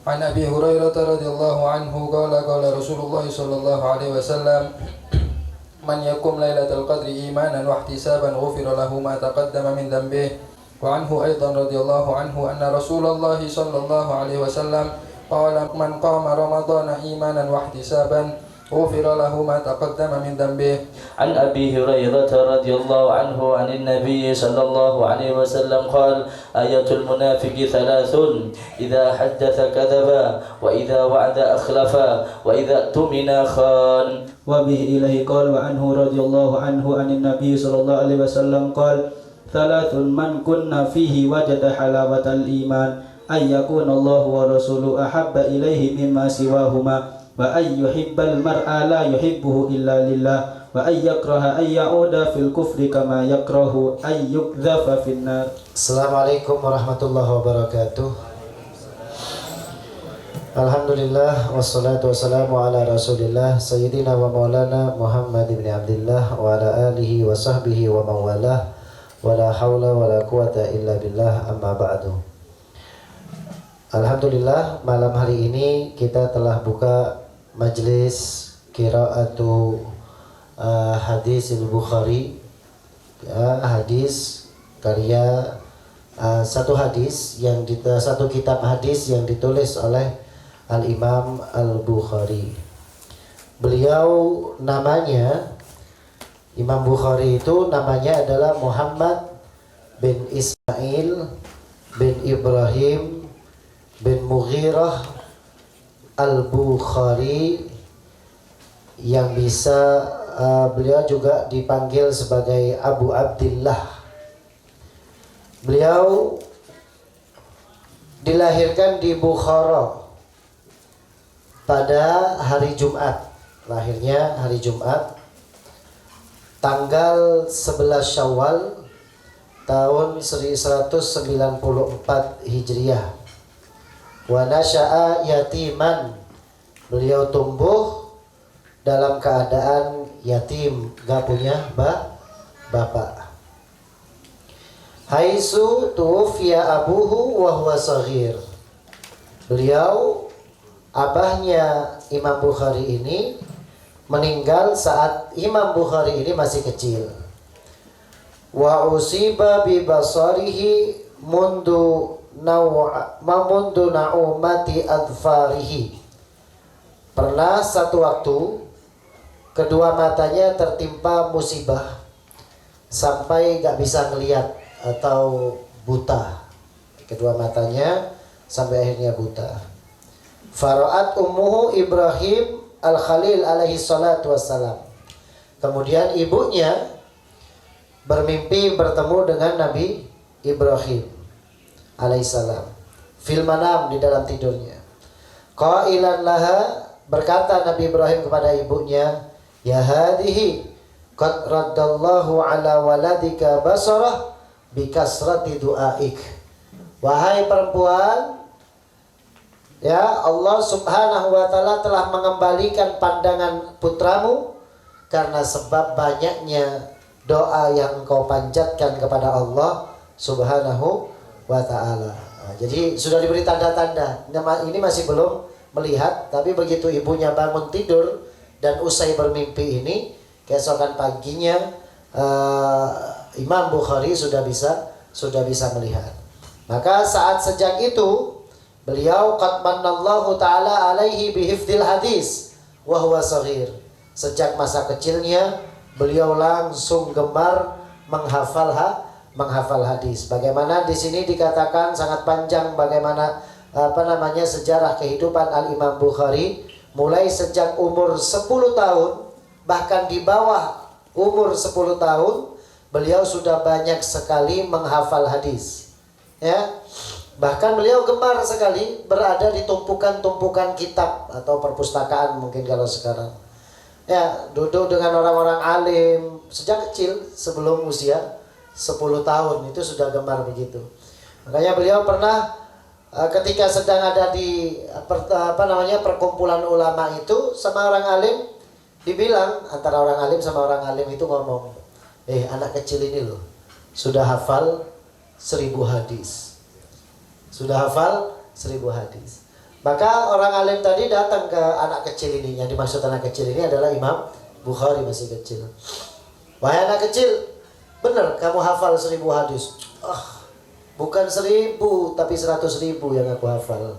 عن أبي هريرة رضي الله عنه قال قال رسول الله صلى الله عليه وسلم من يقم ليلة القدر إيمانا واحتسابا غفر له ما تقدم من ذنبه. وعنه أيضا رضي الله عنه أن رسول الله صلى الله عليه وسلم قال من قام رمضان إيمانا واحتسابا غفر له ما تقدم من ذنبه. عن أبي هريرة رضي الله عنه عن النبي صلى الله عليه وسلم قال آية المنافق ثلاث إذا حدث كذب وإذا وعد أخلف وإذا اؤتمن خان. وبه إليه قال وعنه رضي الله عنه عن النبي صلى الله عليه وسلم قال ثلاث من كنا فيه وجد حلاوة الإيمان أن يكون الله ورسوله أحب إليه مما سواهما وأن يحب المرء لا يحبه إلا لله وأن يكره أن يعود في الكفر كما يكره أن يقذف في النار. Assalamualaikum warahmatullahi wabarakatuh. Alhamdulillah wassalatu wassalamu ala rasulillah sayyidina wa maulana Muhammad ibn Abdullah wa ala alihi wa sahbihi wa mawalah wa la hawla wa la quwata illa billah amma ba'du. Alhamdulillah malam hari ini kita telah buka majlis qiraatu hadis al-Bukhari, hadis karya satu hadis yang satu kitab hadis yang ditulis oleh Al-Imam Al-Bukhari. Beliau namanya Imam Bukhari itu namanya adalah Muhammad bin Ismail bin Ibrahim bin Mughirah Al-Bukhari, yang bisa beliau juga dipanggil sebagai Abu Abdillah. Beliau dilahirkan di Bukhara pada hari Jumat. Lahirnya hari Jumat tanggal 11 Syawal tahun 1194 Hijriah. Wa nasya'a yatiman, beliau tumbuh dalam keadaan yatim, gak punya bapak. Haitsu tuwfiya abuhu wa huwa shaghir, beliau abahnya Imam Bukhari ini meninggal saat Imam Bukhari ini masih kecil. Wa usiba bi basarihi mundu na'umati adfarihi, pernah satu waktu kedua matanya tertimpa musibah sampai gak bisa ngelihat atau buta. Kedua matanya sampai akhirnya buta. Fara'at ummuhu Ibrahim al-Khalil alaihi salatu wassalam, kemudian ibunya bermimpi bertemu dengan Nabi Ibrahim alaihissalam fil manam, di dalam tidurnya. Qailan laha, berkata Nabi Ibrahim kepada ibunya, ya hadihi qad raddallahu ala waladika basarah bikasrati du'aik, wahai perempuan, ya Allah subhanahu wa ta'ala telah mengembalikan pandangan putramu karena sebab banyaknya doa yang engkau panjatkan kepada Allah subhanahu wa ta'ala. Jadi sudah diberi tanda-tanda. Ini masih belum melihat, tapi begitu ibunya bangun tidur dan usai bermimpi ini, keesokan paginya Imam Bukhari sudah bisa melihat. Maka saat sejak itu beliau qad manallahu ta'ala alaihi bihifdzil hadis wa huwa shaghir. Sejak masa kecilnya beliau langsung gemar menghafal hadis. Bagaimana di sini dikatakan sangat panjang bagaimana sejarah kehidupan Al-Imam Bukhari, mulai sejak umur 10 tahun, bahkan di bawah umur 10 tahun beliau sudah banyak sekali menghafal hadis. Ya. Bahkan beliau gemar sekali berada di tumpukan-tumpukan kitab atau perpustakaan mungkin kalau sekarang. Ya, duduk dengan orang-orang alim sejak kecil, sebelum usia 10 tahun itu sudah gemar begitu. Makanya beliau pernah ketika sedang ada di perkumpulan ulama itu, sama orang alim dibilang, antara orang alim sama orang alim itu ngomong, anak kecil ini loh sudah hafal 1000 hadis. Sudah hafal 1000 hadis. Maka orang alim tadi datang ke anak kecil ini. Yang dimaksud anak kecil ini adalah Imam Bukhari, masih kecil. Wahai anak kecil, benar kamu hafal 1000 hadis? Bukan 1000, tapi 100.000 yang aku hafal.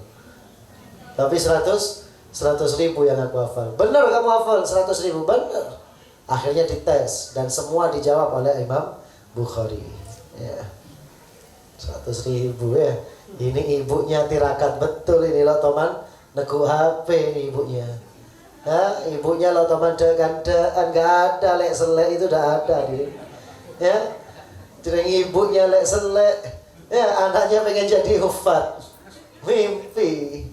Tapi 100.000 yang aku hafal. Benar kamu hafal 100.000? Benar. Akhirnya dites dan semua dijawab oleh Imam Bukhari. Ya. 100.000 ya. Ini ibunya tirakat betul ini loh teman. Neku HP ini ibunya. Ibunya loh teman dengan enggak ada lek selek itu dah ada dia. Ya. Jadi ibunya lek selek. Ya, anaknya pengen jadi hufat. Mimpi.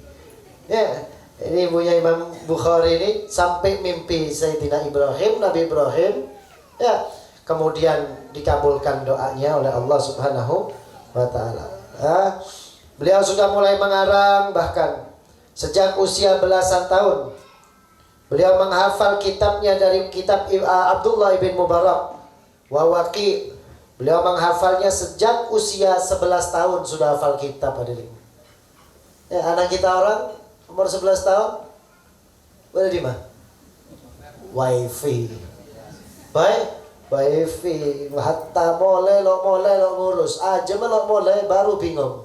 Ya. Ini ibunya Imam Bukhari ini sampai mimpi Sayyidina Ibrahim, Nabi Ibrahim. Ya. Kemudian dikabulkan doanya oleh Allah Subhanahu wa taala. Beliau sudah mulai mengarang bahkan sejak usia belasan tahun. Beliau menghafal kitabnya dari kitab Abdullah ibn Mubarak wa Waqi. Beliau menghafalnya sejak usia 11 tahun sudah hafal kitab hadirin. Ya, anak kita orang umur 11 tahun berada di mana? Wifi. Baik, wifi. Hatta mulai lo ngurus aja melok mulai baru bingung.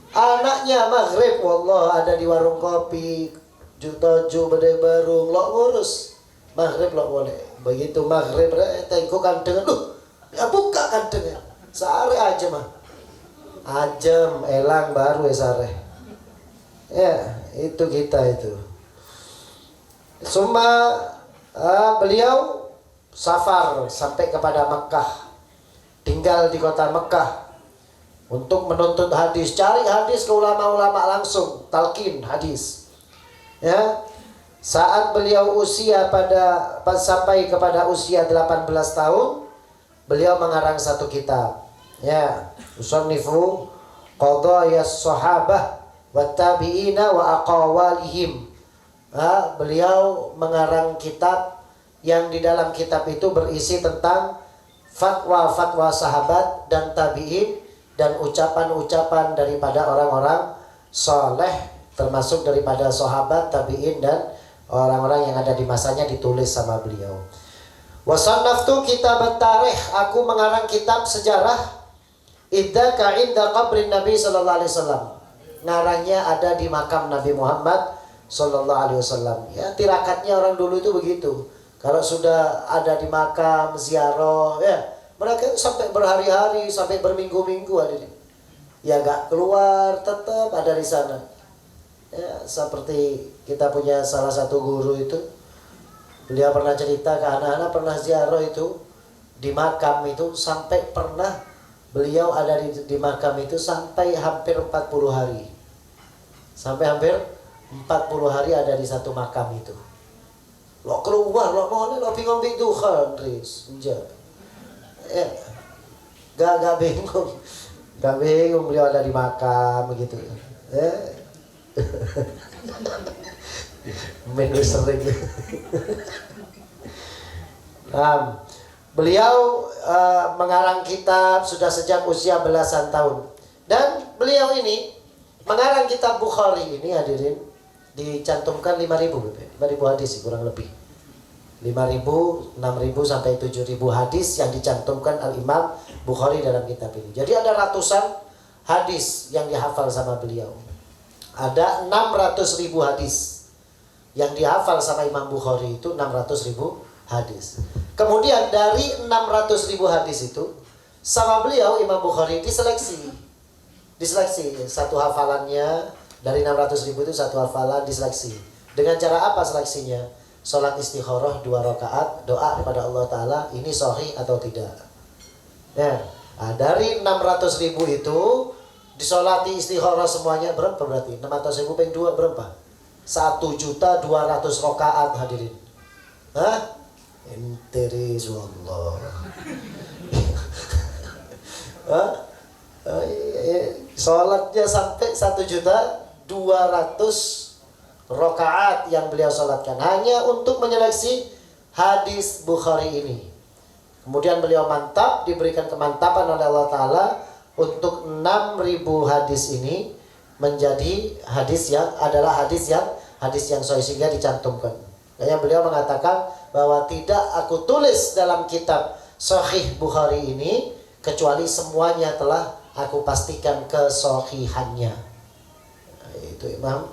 Anaknya maghrib, wallah ada di warung kopi, jutoju bedai barung, lo ngurus maghrib lo boleh. Begitu maghrib, tengok kandeng, ya buka kandengnya, sehari aja mah, ajem, elang baru sehari. Ya itu kita itu. Semua beliau safar sampai kepada Mekah, tinggal di kota Mekah. Untuk menuntut hadis, cari hadis ke ulama-ulama langsung, talqin hadis. Ya, saat beliau sampai kepada usia 18 tahun, beliau mengarang satu kitab. Ya, Musannifu Qadayas Sahabah wa Tabi'ina wa Aqawalihim. Beliau mengarang kitab yang di dalam kitab itu berisi tentang fatwa-fatwa sahabat dan tabi'in dan ucapan-ucapan daripada orang-orang soleh, termasuk daripada sahabat, tabi'in dan orang-orang yang ada di masanya ditulis sama beliau. Wasannaftu kitab tarikh, aku mengarang kitab sejarah idzaka inda qabrin Nabi sallallahu alaihi wasallam. Ngarangnya ada di makam Nabi Muhammad sallallahu alaihi wasallam. Ya, tirakatnya orang dulu itu begitu. Kalau sudah ada di makam ziarah, ya mereka sampai berhari-hari, sampai berminggu-minggu ada di. Ya gak keluar, tetap ada di sana. Ya, seperti kita punya salah satu guru itu, beliau pernah cerita ke anak-anak pernah ziarah itu di makam itu sampai pernah beliau ada di makam itu sampai hampir 40 hari. Sampai hampir 40 hari ada di satu makam itu. Lo keluar, lo mau lo bingung itu kan, Riz. Ya, gak bingung, beliau ada di makam begitu. Menu sering. Beliau mengarang kitab sudah sejak usia belasan tahun, dan beliau ini mengarang kitab Bukhari ini hadirin dicantumkan 5.000 hadis kurang lebih. 5.000, 6.000 sampai 7.000 hadis yang dicantumkan Al-Imam Bukhari dalam kitab ini. Jadi ada ratusan hadis yang dihafal sama beliau. Ada 600.000 hadis yang dihafal sama Imam Bukhari, itu 600.000 hadis. Kemudian dari 600.000 hadis itu sama beliau Imam Bukhari diseleksi satu hafalannya dari 600.000 itu satu hafalan diseleksi. Dengan cara apa seleksinya? Salat istikharah 2 rakaat, doa kepada Allah Ta'ala, ini sahih atau tidak. Ya, dari 600.000 itu disolati istikharah semuanya berapa berarti? 600.000 peng 2 berapa? 1.200.000 rakaat hadirin. Interis wallah. Salatnya sampai 1.200.000 rakaat yang beliau salatkan hanya untuk menyeleksi hadis Bukhari ini. Kemudian beliau mantap, diberikan kemantapan oleh Allah Ta'ala untuk 6.000 hadis ini menjadi hadis yang sahih sehingga dicantumkan. Makanya beliau mengatakan bahwa tidak aku tulis dalam kitab Sahih Bukhari ini kecuali semuanya telah aku pastikan kesahihannya. Itu Imam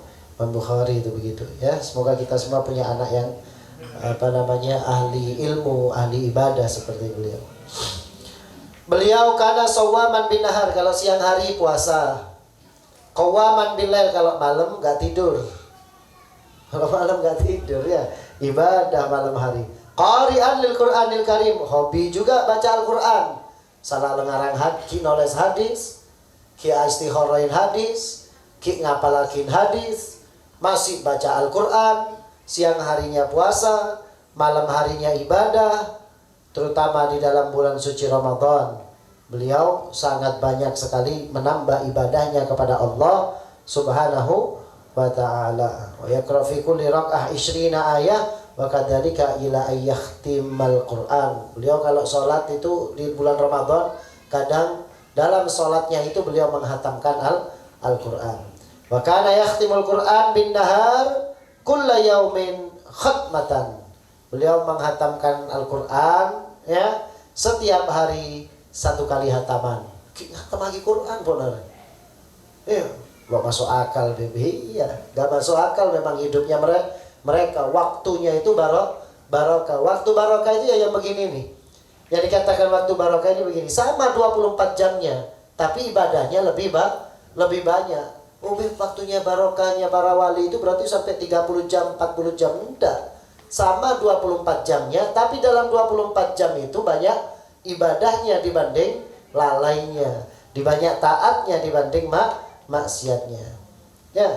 Bukhari itu begitu ya. Semoga kita semua punya anak yang ahli ilmu, ahli ibadah seperti beliau. Beliau kana sawaman bin nahar, kalau siang hari puasa. Qawaman bil lail, kalau malam enggak tidur. Kalau malam enggak tidur ya, ibadah malam hari. Qari'an lil Qur'anil Karim, hobi juga baca Al-Qur'an. Salah lengarang ki noles hadis, ki istiharain hadis, ki ngapalakin hadis, masih baca Al-Qur'an, siang harinya puasa, malam harinya ibadah, terutama di dalam bulan suci Ramadan. Beliau sangat banyak sekali menambah ibadahnya kepada Allah Subhanahu wa ta'ala. Wa yaqra fi kulli rak'ah 20 ayah wa kadzalika ila ayyahtimal Qur'an. Beliau kalau salat itu di bulan Ramadan, kadang dalam salatnya itu beliau menghatamkan Al-Qur'an. Wa kana yahtimul Qur'an bin nahar kulla yaumin khatmatan. Beliau menghatamkan Al-Qur'an ya setiap hari 1 kali hataman. Hatam lagi Quran benar. Iya, gak masuk akal baby. Iya, gak masuk akal memang hidupnya mereka. Waktunya itu barokah. Waktu barokah itu ya yang begini nih. Yang dikatakan waktu barokah ini begini. Sama 24 jamnya, tapi ibadahnya lebih banyak. Waktunya barokahnya para wali itu berarti sampai 30 jam, 40 jam. Enggak. Sama 24 jamnya, tapi dalam 24 jam itu banyak ibadahnya dibanding lalainya, banyak taatnya dibanding maksiatnya. Ya.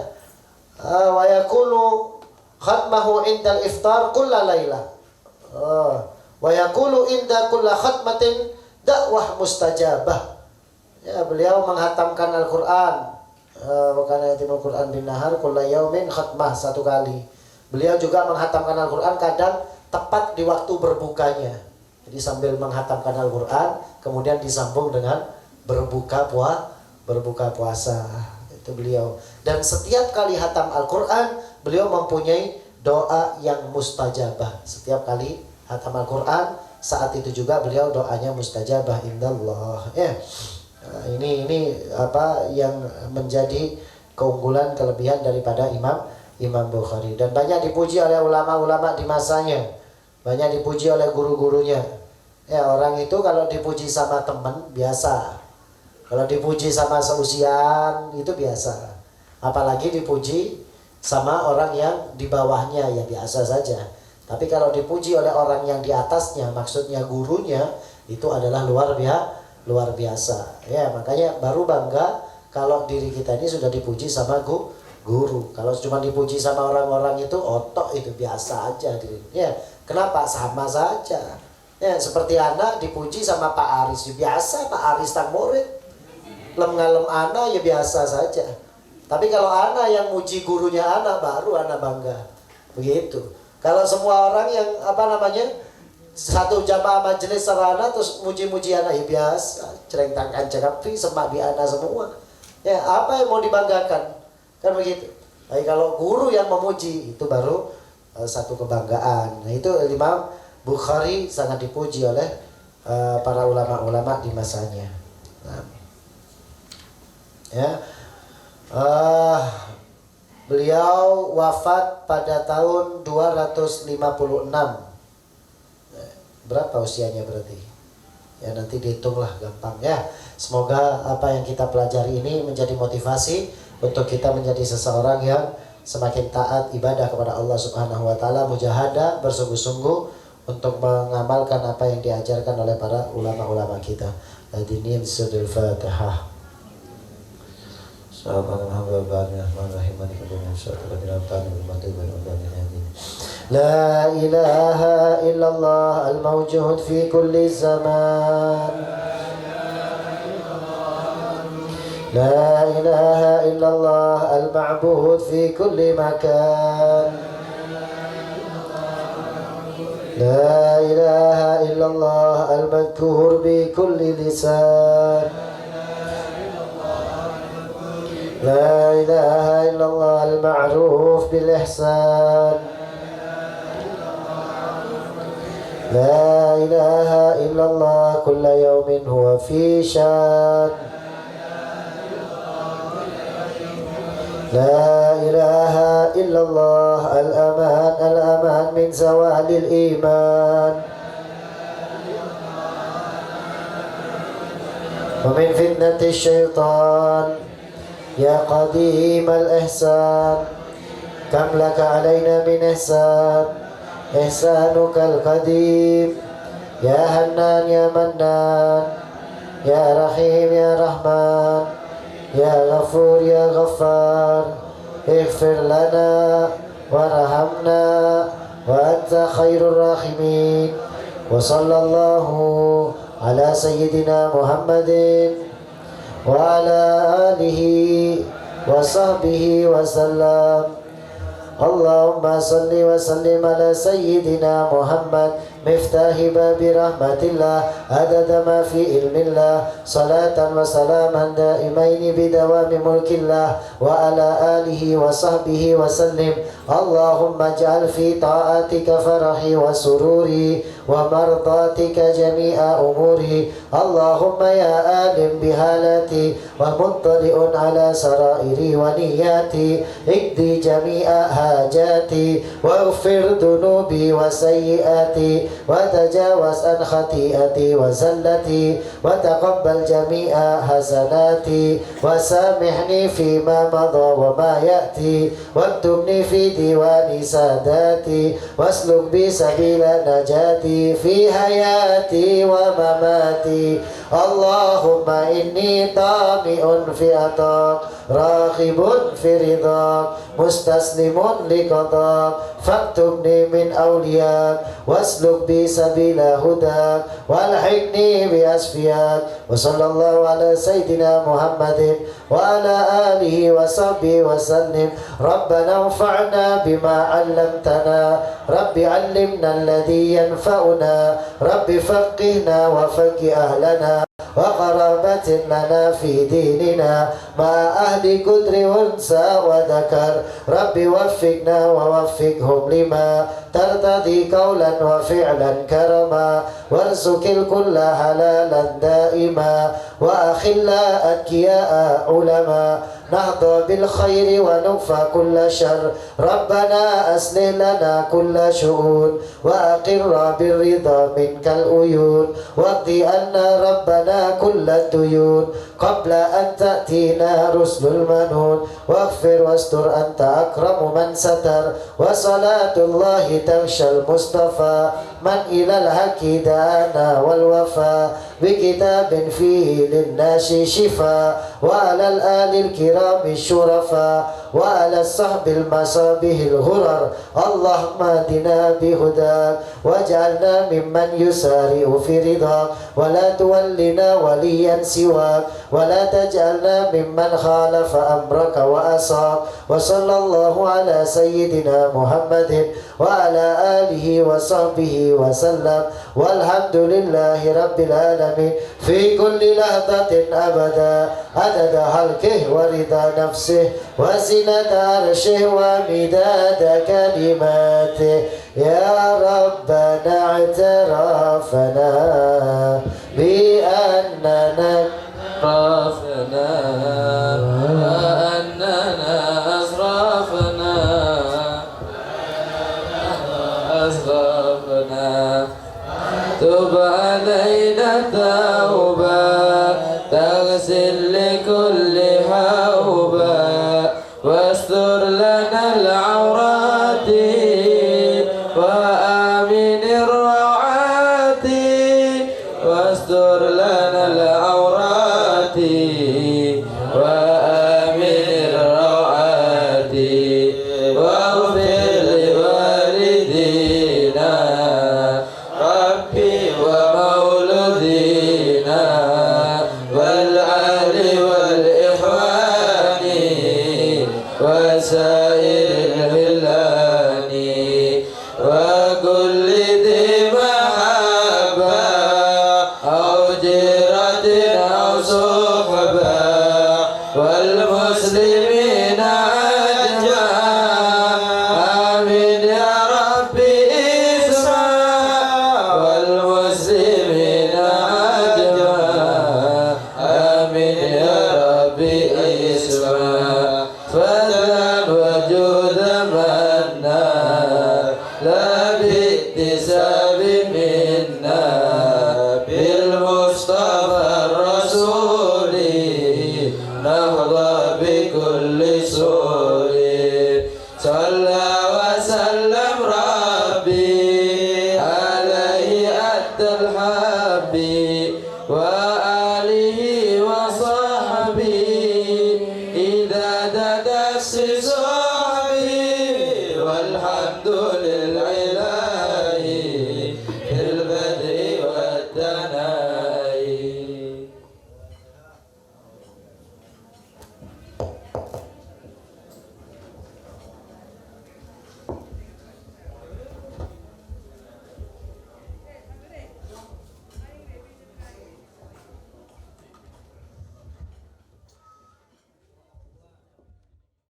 Wa yakunu khatmahu indal iftar kulla laila. Wa yakulu inda kulla khatmatin dakwah mustajabah. Ya, beliau menghatamkan Al-Qur'an. Wakana yatimul Qur'an bin nahar kulla yaumin khatmah 1 kali. Beliau juga menghatamkan Al-Qur'an kadang tepat di waktu berbukanya. Jadi sambil menghatamkan Al-Qur'an kemudian disambung dengan berbuka puasa. Itu beliau. Dan setiap kali hatam Al-Qur'an beliau mempunyai doa yang mustajabah. Setiap kali hatam Al-Qur'an saat itu juga beliau doanya mustajabah indallah. Ya. Nah, ini apa yang menjadi keunggulan kelebihan daripada Imam Bukhari, dan banyak dipuji oleh ulama-ulama di masanya, banyak dipuji oleh guru-gurunya. Ya, orang itu kalau dipuji sama teman biasa, kalau dipuji sama seusiaan itu biasa, apalagi dipuji sama orang yang di bawahnya ya biasa saja. Tapi kalau dipuji oleh orang yang di atasnya, maksudnya gurunya, itu adalah luar biasa. Ya, makanya baru bangga kalau diri kita ini sudah dipuji sama guru. Kalau cuma dipuji sama orang-orang itu otok, itu biasa aja. Ya, kenapa? Sama saja. Ya, seperti anak dipuji sama Pak Aris, ya biasa. Pak Aris tak murid, lem-ngalem anak ya biasa saja. Tapi kalau anak yang muji gurunya anak, baru anak bangga. Begitu. Kalau semua orang yang satu jamaah majelis sarana terus muji-muji anak, ya biasa. Cerengtangkan cerapi, semak di anak semua. Ya, apa yang mau dibanggakan? Kan begitu. Tapi kalau guru yang memuji, itu baru satu kebanggaan. Nah, itu Imam Bukhari sangat dipuji oleh para ulama-ulama di masanya. Nah, ya, beliau wafat pada tahun 256. Berapa usianya berarti? Ya nanti dihitunglah, gampang ya. Semoga apa yang kita pelajari ini menjadi motivasi untuk kita menjadi seseorang yang semakin taat ibadah kepada Allah Subhanahu wa taala, mujahadah, bersungguh-sungguh untuk mengamalkan apa yang diajarkan oleh para ulama-ulama kita. Hadirin suratul Fatihah. La ilaha illallah al-mawjud fi kulli zaman. La ilaha illallah al-ma'bud fi kulli makan. La ilaha illallah al-madhkur bi kulli lisan. لا إله إلا الله المعروف بالإحسان لا إله إلا الله كل يوم هو في شان لا إله إلا الله الأمان الأمان من زوال الإيمان ومن فتنة الشيطان يا قديم الإحسان كم لك علينا من إحسان إحسانك القديم يا حنان يا منان يا رحيم يا رحمن يا غفور يا غفار اغفر لنا وارحمنا وأنت خير الراحمين وصلى الله على سيدنا محمد وعلى آله وصحبه وسلم اللهم صل وسلم على سيدنا محمد مفتاح باب رحمة الله عدد ما في علم الله صلاة وسلاما دائمين بدوام ملك الله وعلى آله وصحبه وسلم اللهم اجعل في طاعتك فرحي وسروري ومرضاتك جميع أموري اللهم يا عالم بحالتي ومطلع على سرائري ونياتي اقضي جميع حاجاتي واغفر ذنوبي وسيئاتي وتجاوز عن خطيئتي وزلتي وتقبل جميع حسناتي وسامحني فيما مضى وما يأتي واكتبني في ديوان ساداتي واسلك بي سبيل نجاتي في حياتي ومماتي اللهم إني طامع في عطاك راغب في رضاك مستسلم لقضاك فاكتبني من أولياك واسلك بي سبيل هداك والحقني بأسفياك وصلى الله على سيدنا محمد وعلى آله وصحبه وسلم ربنا انفعنا بما علمتنا رب علمنا الذي ينفعنا رب فقهنا وفقه أهلنا وقرابة لنا في ديننا مع أهل قدر وانسى وذكر رب وفقنا ووفقهم لما ترتضي قولا وفعلا كرما وارزق الكل حلالا دائما وأخلا أتقياء علما نهضى بالخير ونكفى كل شر ربنا أصلح لنا كل شؤون وأقر بالرضا منك العيون واقضي عنا ربنا كل الديون قبل أن تأتينا رسل المنون واغفر واستر أنت أكرم من ستر وصلاة الله تغشى المصطفى من إلى الحق دعانا والوفا بكتاب فيه للناس شفاء وعلى الآل الكرام الشرفاء وعلى الصحب المصابه الغرر اللهم اهدنا بهداك واجعلنا ممن يسارع في رضاك ولا تولنا وليا سواك ولا تجعلنا ممن خالف أمرك وأصاك وصلى الله على سيدنا محمد وعلى آله وصحبه وسلم والحمد لله رب العالمين في كل لحظة أبدا عدد خلقه ورضا نفسه وزنة عرشه ومداد كلماته يا ربنا اعترافنا بأننا أسرفنا وأننا أسرفنا تب علينا توبة تغسل لكل حوبة واستر لنا العورات وآمن الروعات واستر لنا العورات وآمن الروعات واغفر لوالدينا ربي ومولودينا والأهل والإخوان وسائر الهلان وكل ذي محبة أو جيرة أو صحبة والمسلم يا ربي اسمع فضلا وجود منا لا باكتساب منا بالمصطفى الرسول نهضى بكل سور صلى وسلم ربي عليه أدى الحبي وآله وصحبه إذا ددس صحبي والحمد لله في البدء والثناء.